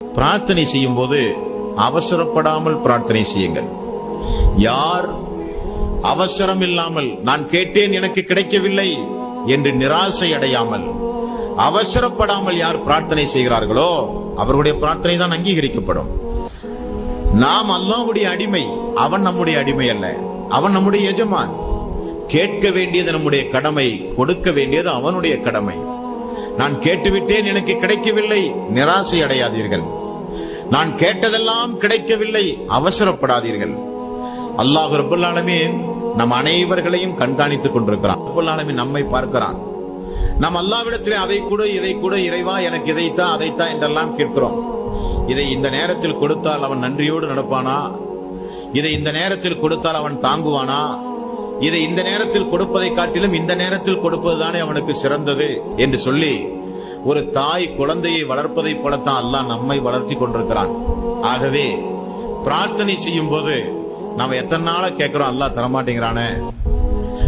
பிரார்த்தனை செய்யும் போது அவசரப்படாமல் பிரார்த்தனை செய்யுங்கள். யார் அவசரம் இல்லாமல் நான் கேட்டேன் எனக்கு கிடைக்கவில்லை என்று நிராசை அடையாமல் அவசரப்படாமல் யார் பிரார்த்தனை செய்கிறார்களோ அவருடைய பிரார்த்தனை தான் அங்கீகரிக்கப்படும். நாம் அல்லாஹ்வுடைய அடிமை, அவன் நம்முடைய அடிமை அல்ல, அவன் நம்முடைய எஜமான். கேட்க வேண்டியது நம்முடைய கடமை, கொடுக்க வேண்டியது அவனுடைய கடமை. நான் கேட்டுவிட்டேன் எனக்கு கிடைக்கவில்லை, நிராசை அடையாதீர்கள். நான் கேட்டதெல்லாம் கிடைக்கவில்லை, அவசரப்படாதீர்கள். அல்லாஹ் ரப்பல் ஆலமீன் நம் அனைவர்களையும் கண்காணித்துக் கொண்டிருக்கிறான். ரப்பல் ஆலமீன் நம்மை பார்க்கிறான். நாம் அல்லாஹ்விடத்திலே அதை கூட இதை கூட, இறைவா எனக்கு இதைத்தான் அதைத்தான் என்றெல்லாம் கேட்கிறோம். இதை இந்த நேரத்தில் கொடுத்தால் அவன் நன்றியோடு நடப்பானா? இதை இந்த நேரத்தில் கொடுத்தால் அவன் தாங்குவானா? இதை இந்த நேரத்தில் கொடுப்பதை காட்டிலும் இந்த நேரத்தில் கொடுப்பதுதானே அவனுக்கு சிறந்தது என்று சொல்லி ஒரு தாய் குழந்தையை வளர்ப்பதை போலத்தான் அல்லாஹ் நம்மை வளர்த்தி கொண்டிருக்கிறான். ஆகவே பிரார்த்தனை செய்யும் போது நாம எத்தனை நாளா கேட்கிறோம், அல்லாஹ் தரமாட்டேங்கிறானே.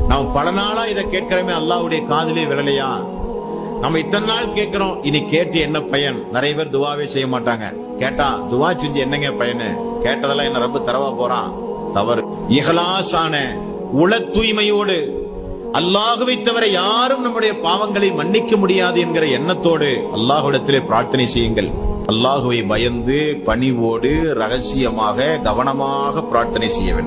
நாம் பல நாளா இதை கேட்கிறோமே, அல்லாஹ்வுடைய காதிலே விழலையா? நம்ம இத்தனை நாள் கேட்கிறோம், இனி கேட்டு என்ன பயன்? நிறைய பேர் துவாவே செய்ய மாட்டாங்க. கேட்டா துவா செஞ்சு என்னங்க பயனு? கேட்டதெல்லாம் என்ன ரப்பு தரவா போறான்? தவறு. இஹ்லாஸான உள தூய்மையோடு, அல்லாஹ்வை தவிர யாரும் நம்முடைய பாவங்களை மன்னிக்க முடியாது என்கிற எண்ணத்தோடு அல்லாஹ்விடத்திலே பிரார்த்தனை செய்யுங்கள். அல்லாஹ்வை பயந்து பணிவோடு ரகசியமாக கவனமாக பிரார்த்தனை செய்ய வேண்டும்.